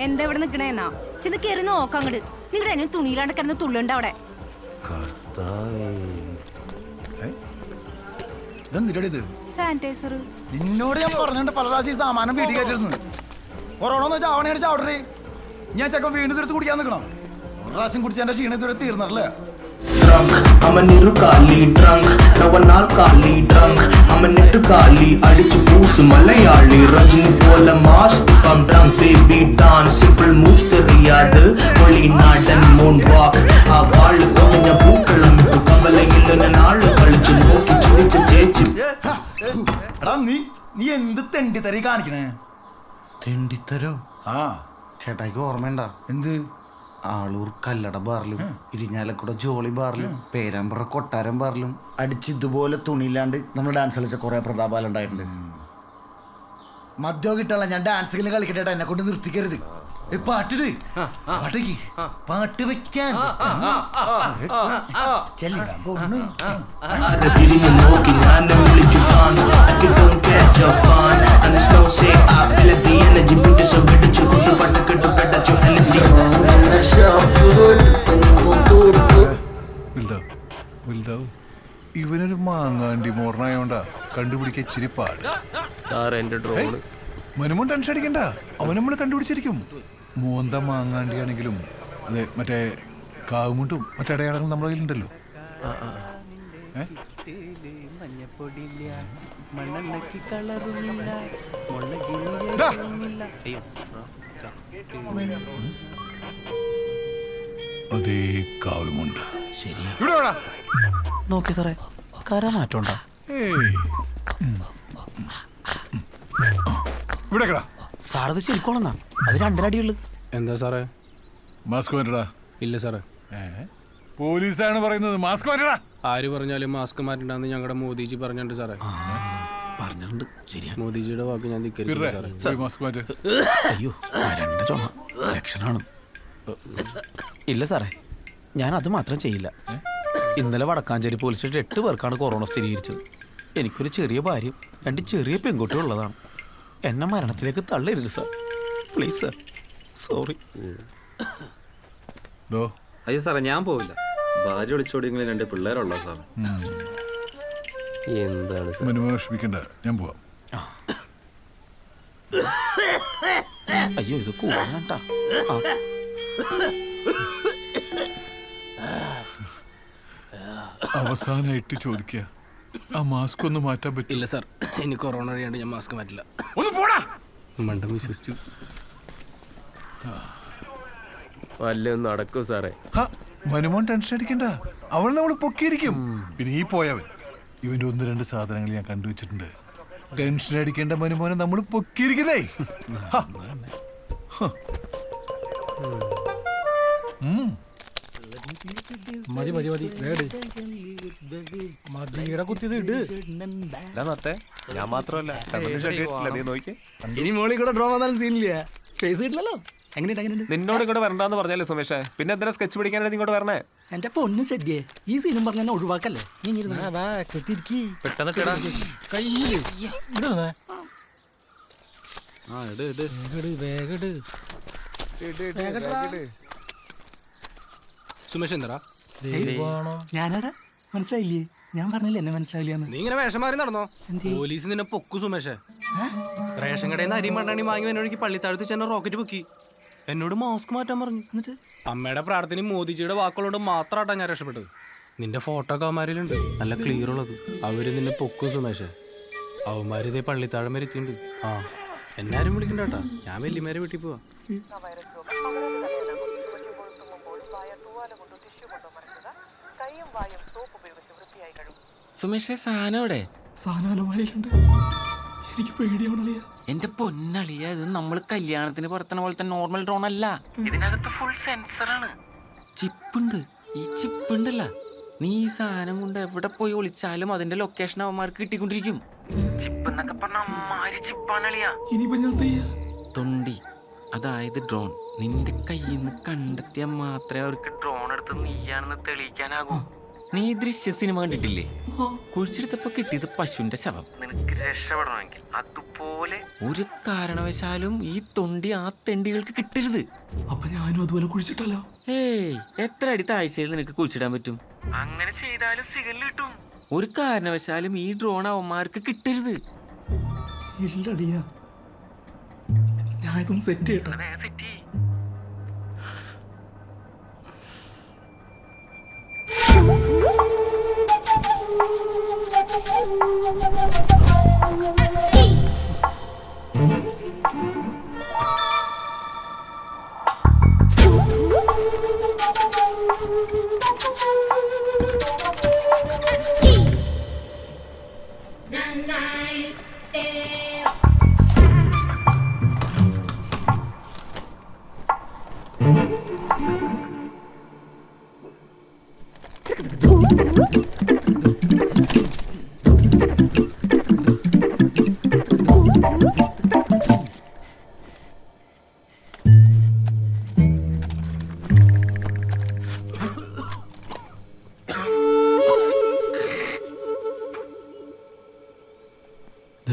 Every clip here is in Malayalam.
എന്താ ഇവിടെ നിക്കണേന്നാ ചെന്ന് കയറി നോക്കാം അങ്ങട്. നിങ്ങളുടെ എന്നെ തുണിയിലാണ്ട് കിടന്ന് തുള്ളുണ്ട് അവിടെ. സാനിറ്റൈസർ നിന്നോട് ഞാൻ പറഞ്ഞിട്ട് പല പ്രാവശ്യം സാമാനം വീട്ടിൽ കയറ്റിരുന്നു. കൊറോണ എന്ന് വെച്ചാൽ അവനെ അടിച്ച് അവിടെ ഞാൻ ചെക്കൻ വീണ്ടും തീർത്ത് കുടിക്കാൻ നിൽക്കണം. ഒരു പ്രാവശ്യം കുടിച്ച് എന്റെ ക്ഷീണം ഇതുവരെ തീർന്നല്ലേ. Drunk, I'm a Nirukali drunk, now an alkali drunk, I'm a Nittukali, adichu poosu Malayali, Rajini pola mask if I'm drunk, baby dance, simple moves theriyadu, only nadan moonwalk, aa vaalu konja pookalam ittu kavalayilla naalu kalichu nokki chudichu jechu. എടാ നീ എന്ത് തെണ്ടിത്തരി കാണിക്കണേ? തെണ്ടിത്തരോ? ആ ചേട്ടായിക്ക് ഓർമ്മയുണ്ടാ? എന്ത്? ആളൂർ കല്ലട ബാറിലും ഇരിഞ്ഞാലക്കുട ജോളി ബാറിലും പേരാമ്പ്ര കൊട്ടാരം ബാറിലും അടിച്ച് ഇതുപോലെ തുണിയില്ലാണ്ട് നമ്മൾ ഡാൻസ് കളിച്ച കുറെ പ്രതാപാലം ഉണ്ടായിട്ടുണ്ട്. മദ്യം കിട്ടാനുള്ള ഞാൻ ഡാൻസ് കളിക്കട്ടെ, എന്നെ കൊണ്ട് നിർത്തിക്കരുത്. പാട്ടിട്, പാട്ടേക്ക്, പാട്ട് വെക്കാൻ തിരിഞ്ഞു നോക്കി ഞാൻ വിളിച്ചു dance, I don't catch your fun, and the snow say I feel the energy, beauty so beautiful, kutu pattu kettu pettachu Hennessy. ഇവനൊരു മാങ്ങാണ്ടി മോർണായോണ്ടാ കണ്ടുപിടിക്കാൻ ഇച്ചിരി പാട്. മനുമോൻ ടെൻഷൻ അടിക്കണ്ട, അവൻ നമ്മൾ കണ്ടുപിടിച്ചിരിക്കും. മോന്ത മാങ്ങാണ്ടി ആണെങ്കിലും അതെ മറ്റേ കാവുമുണ്ടും മറ്റേ അടയാളങ്ങൾ നമ്മുടെ കയ്യിലുണ്ടല്ലോ. അതേ കാവുമുണ്ട്. നോക്കി സാറേ, കര മാറ്റമുണ്ടോ? സാറത് ശരിക്കോളന്നാ, അത് രണ്ടരടിയുള്ളു. എന്താ സാറേ? മാസ്ക് മാറ്റടാ. ഇല്ല സാറേ. പോലീസാണ് പറയുന്നത്, മാസ്ക് മാറ്റടാ. ആര് പറഞ്ഞാലും മാസ്ക് മാറ്റണ്ടെന്ന് ഞങ്ങളുടെ മോദിജി പറഞ്ഞിട്ടുണ്ട് സാറേ. പറഞ്ഞിട്ടുണ്ട്, ശരിയാ. മോദിജിയുടെ വാക്ക് ഞാൻ ധിക്കരിക്കില്ല സാറേ. മാസ്ക് മാറ്റ്. അയ്യോ, രണ്ട് ചുമ ലക്ഷണമാണ്. ഇല്ല സാറേ, ഞാൻ അത് മാത്രം ചെയ്യില്ല. ഇന്നലെ വടക്കാഞ്ചേരി പോലീസ് സ്റ്റേഷൻ 8 പേർക്കാണ് കൊറോണ സ്ഥിരീകരിച്ചത്. എനിക്കൊരു ചെറിയ ഭാര്യയും 2 ചെറിയ പെൺകുട്ടികൾ ഉള്ളതാണ്. എന്നെ മരണത്തിലേക്ക് തള്ളരുത് സാർ, പ്ലീസ് സാർ, സോറി. അയ്യോ സാറേ, ഞാൻ പോവില്ല. ഭാര്യ വിളിച്ചോടിയെങ്കിലും 2 പിള്ളേരുള്ള സാർ. എന്താണ് വിഷമിക്കണ്ട, ഞാൻ പോവാം. അയ്യോ, ഇത് കൂടാട്ടാ. അവസാനായിട്ട് ചോദിക്കുക, ആ മാസ്ക് ഒന്ന് മാറ്റാൻ പറ്റില്ല? ഇല്ല സാർ, ഇനി കൊറോണ അറിയാണ്ട് ഞാൻ മാസ്ക് മാറ്റില്ല. മണ്ടം വിശ്വസിച്ചു. വല്ലതും നടക്കൂ സാറേ. മനുമോൻ ടെൻഷൻ അടിക്കണ്ട, അവൾ നമ്മൾ പൊക്കിയിരിക്കും. പിന്നെ ഈ പോയവൻ, ഇവന്റെ 1-2 സാധനങ്ങൾ ഞാൻ കണ്ടുവച്ചിട്ടുണ്ട്. ടെൻഷൻ അടിക്കേണ്ട മനുമോനെ നമ്മൾ പൊക്കിയിരിക്കുന്നേ. മതി മതി മതി, മതിയുടെ കുത്തിയത് ഇട്. ഞാൻ മാത്രമല്ല, ഇനി മോളിൽ കൂടെ ഡ്രോ വന്നാലും സീനില്ല. ഫേസ് കിട്ടില്ലല്ലോ. നിന്നോട് ഇങ്ങോട്ട് വരണ്ടെന്ന് പറഞ്ഞല്ലേ സുമേഷേ? പിന്നെ എന്തിനാ സ്കെച്ച് പിടിക്കാനായിട്ട് ഇങ്ങോട്ട് വരണേ? എന്റെ പൊന്ന് ചെടിയെ, ഈ സീനും പറഞ്ഞ ഒഴിവാക്കല്ലേ. സുമേഷ് എന്താ? ഞാനടാ, മനസ്സിലായില്ലേ? ഞാൻ പറഞ്ഞില്ലേ എന്നെ മനസ്സിലാവില്ല. നീ ഇങ്ങനെ വേഷം മാറി നടന്നോ? പോലീസ് നിന്നെ പൊക്കു സുമേഷേ. റേഷൻ കടയിൽ നിന്ന് അരിയും മണ്ണാണി വാങ്ങി എന്നൊഴുക്കി പള്ളിത്താഴത്ത് ചെന്ന റോക്കറ്റ് പൊക്കി. എന്നോട് മാസ്ക് മാറ്റാൻ പറഞ്ഞു. എന്നിട്ട് അമ്മയുടെ പ്രാർത്ഥനയും മോദിജിയുടെ വാക്കുകളോട് മാത്രമായിട്ടാ ഞാൻ രക്ഷപ്പെട്ടത്. നിന്റെ ഫോട്ടോ ഒക്കെ അവന്മാരിലുണ്ട്, നല്ല ക്ലിയർ ഉള്ളത്. അവര് നിന്നെ പൊക്കു സുമേഷേ. അവന്മാര് ഇതേ പള്ളിത്താഴം വരെ എത്തിയിട്ടുണ്ട്. ആ, എന്നാരും വിളിക്കണ്ടാട്ടാ, ഞാൻ വല്യമാരെ വീട്ടിൽ പോവാ. സുമേഷേ, സാധനോടെ സാധനമാരിലുണ്ട്. എനിക്ക് പേടിയാവണല്ലേ. എന്റെ പൊന്നളിയ, ഇത് നമ്മൾ കല്യാണത്തിന് പുറത്തണ പോലത്തെ നോർമൽ ഡ്രോൺ അല്ല. ഇതിനകത്ത് ഫുൾ സെൻസറാണ്, ചിപ്പുണ്ട്. ഈ ചിപ്പുണ്ടല്ല, നീ ഈ സാധനം കൊണ്ട് എവിടെ പോയി ഒളിച്ചാലും അതിന്റെ ലൊക്കേഷൻ അവന്മാർക്ക് കിട്ടിക്കൊണ്ടിരിക്കും. ചിപ്പ് എന്നൊക്കെ പറഞ്ഞ അമ്മാരി ചിപ്പാണളിയാ. തൊണ്ടി, അതായത് ഡ്രോൺ. നിന്റെ കയ്യിൽ നിന്ന് കണ്ടെത്തിയാൽ മാത്രമേ അവർക്ക് ഡ്രോൺ എടുത്ത് നീയാണെന്ന് തെളിയിക്കാനാകൂ. നീ ദൃശ്യ സിനിമ കണ്ടിട്ടില്ലേ? കുഴിച്ചെടുത്തപ്പോ കിട്ടിയത് പശുവിന്റെ ശവം. നിനക്ക് രക്ഷപ്പെടണമെങ്കിൽ അതുപോലെ ഒരു കാരണവശാലും ഈ തൊണ്ടി ആ തെണ്ടികൾക്ക് കിട്ടരുത്. അപ്പൊ ഞാനും അതുപോലെ കുഴിച്ചിട്ടല്ലോ. ഏയ്, എത്ര അടി താഴ്ചയിൽ നിനക്ക് കുഴിച്ചിടാൻ പറ്റും? അങ്ങനെ ചെയ്താലും സിഗല് കിട്ടും. ഒരു കാരണവശാലും ഈ ഡ്രോൺ അവന്മാർക്ക് കിട്ടരുത്. ഇല്ലടിയാ, ഞാൻ ഇതൊന്ന് സെറ്റ് ചെയ്യട്ടെ.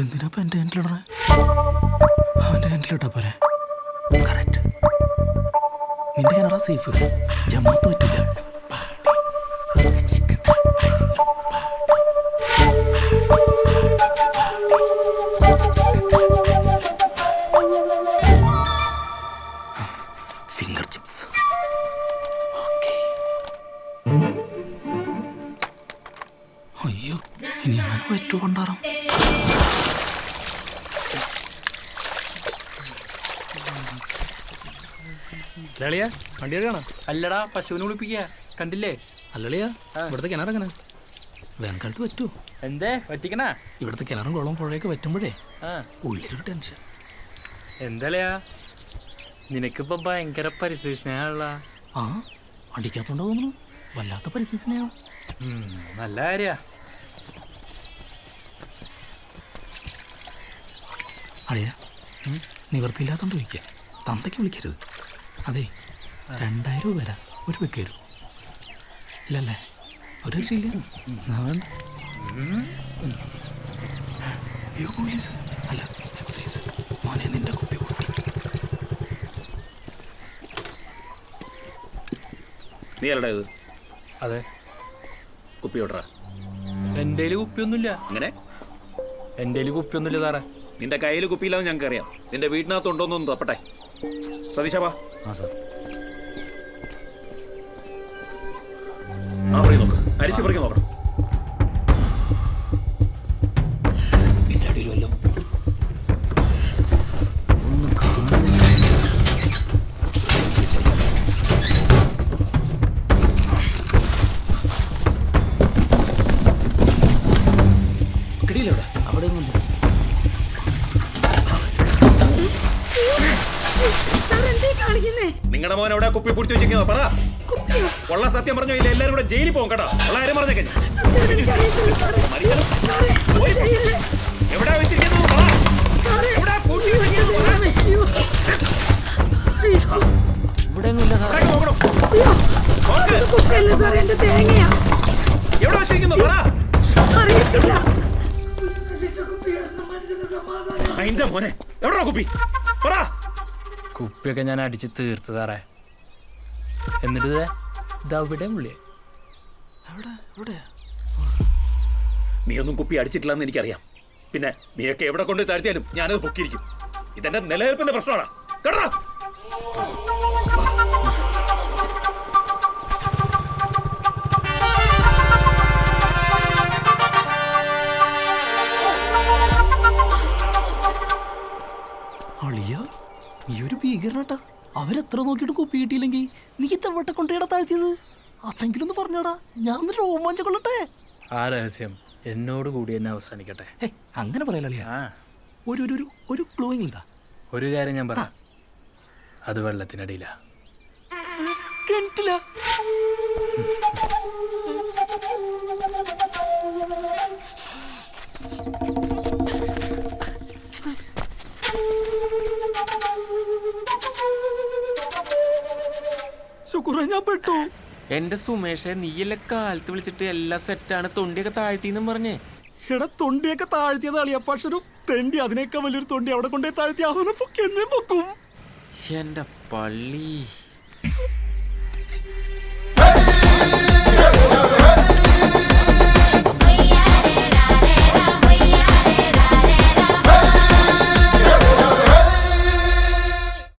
എന്തിനാ എന്റെ ഹാൻഡിലിടണേ? അവന്റെ ഹാൻഡിലിട്ടാ പോരെ. കറക്റ്റ്. നിന്റെ കിണറ സേഫ്. ജമാത്ത് പറ്റില്ല. Finger chips. അയ്യോ, ഇനി ഞാൻ പറ്റു കൊണ്ടാറാം. ലളിയ വണ്ടി എടുക്കണോ? അല്ലടാ, പശുവിനെ കുളിപ്പിക്കുക. കണ്ടില്ലേ? അല്ലളിയാ, ഇവിടുത്തെ കിണറെങ്ങനെ? വേനൽക്കാലത്ത് പറ്റുമോ? എന്തേ പറ്റിക്കണ? ഇവിടുത്തെ കിണറും കുളവും പുഴയൊക്കെ പറ്റുമ്പോഴേ ഉള്ളിലൊരു ടെൻഷൻ. എന്തല്ലയാ, നിനക്കിപ്പോ ഭയങ്കര പരിസ്ഥിതി സ്നേഹമുള്ള. ആ, അടിക്കാത്തോണ്ടോ തോന്നുന്നു. വല്ലാത്ത പരിസ്ഥിതി സ്നേഹം. നല്ല കാര്യ. അളിയ, നിവൃത്തിയില്ലാത്തോണ്ട് വിളിക്കുക. തന്തയ്ക്ക് വിളിക്കരുത്. അതെ, 2000 രൂപ വരാം. ഒരു വെക്കരു ഇല്ലല്ലേ? ഒരു രക്ഷയില്ല. വേണ്ട. അയ്യോ, പോലീസ് അല്ല, എക്സൈസ്. മോനെ, നിന്റെ കുപ്പി പൊട്ടി. നീ അല്ലടാ ഇത്? അതെ. കുപ്പി ഓടറാ. എൻ്റെ കുപ്പിയൊന്നുമില്ല. അങ്ങനെ എൻ്റെ കുപ്പിയൊന്നുമില്ല സാറേ. നിന്റെ കയ്യിൽ കുപ്പിയില്ലാന്ന് ഞങ്ങൾക്ക് അറിയാം. നിന്റെ വീട്ടിനകത്ത് ഉണ്ടോന്നൊന്നും തപ്പട്ടെ. സതീശാ, ആ സാർ. ആ പറയും നോക്ക്. അരിച്ചു പറിക്കാൻ നോക്കണം. എൻ്റെ അടിയിൽ വല്ലതും കിടിയിലവിടെ. അവിടെ ഒന്നും നിങ്ങളുടെ മോൻ എവിടെ കുപ്പി പിടിച്ചു വെച്ചിരിക്കുന്നോ? പറ. ഉള്ള സത്യം പറഞ്ഞോ, ഇല്ല എല്ലാരും കൂടെ ജയിലിൽ പോകും കേട്ടോ. ഉള്ള കാര്യം പറഞ്ഞേക്കെ. എവിടെ വെച്ചിരിക്കുന്നു? ഇവിടെ ഒന്നുമില്ല സാർ. എവിടെ വെച്ചിരിക്കുന്നു? പറ. അതിന്റെ മോനെ എവിടാ കുപ്പി? പറ. കുപ്പിയൊക്കെ ഞാൻ അടിച്ച് തീർത്ത് സാറേ. എന്നിട്ട് ഇതവിടെ പുള്ളിയെ. നീ ഒന്നും കുപ്പി അടിച്ചിട്ടില്ലെന്ന് എനിക്കറിയാം. പിന്നെ നീയൊക്കെ എവിടെ കൊണ്ട് താഴ്ത്തിയാലും ഞാനത് പൊക്കിയിരിക്കും. ഇതെന്റെ നിലനിൽപ്പിന്റെ പ്രശ്നമാണ് കേട്ടോ. അളിയ, നീ ഒരു ഭീകരനാട്ടാ. അവരെത്ര നോക്കിയിട്ട് കുപ്പി കിട്ടിയില്ലെങ്കിൽ നീ ഇത്തവട്ട കൊണ്ടേടാ താഴ്ത്തിയത്? അതെങ്കിലും ഒന്ന് പറഞ്ഞാടാ, ഞാൻ ഒന്ന് രോമാഞ്ചം കൊള്ളട്ടെ. ആ രഹസ്യം എന്നോട് കൂടി എന്നെ അവസാനിക്കട്ടെ. അങ്ങനെ പറയലളിയ. ഒരു ക്ലൂ എങ്കിലാ. ഒരു കാര്യം ഞാൻ പറയാം, അത് വെള്ളത്തിനടിയില്ല. കിണറ്റില്ല. ശുക്ര, ഞാൻ പെട്ടു. എന്റെ സുമേഷെ നീയല്ലേ കാലത്ത് വിളിച്ചിട്ട് എല്ലാം സെറ്റാണ്, തൊണ്ടിയൊക്കെ താഴ്ത്തിന്നും പറഞ്ഞേ. എടാ തൊണ്ടിയൊക്കെ താഴ്ത്തിയത് അളിയ, പക്ഷെ ഒരു തെണ്ടി അതിനേക്കാൾ വലിയൊരു തൊണ്ടി അവിടെ കൊണ്ടേ താഴ്ത്തി അവനെ പൊക്കി എന്നെ പൊക്കും. എന്റെ പള്ളി.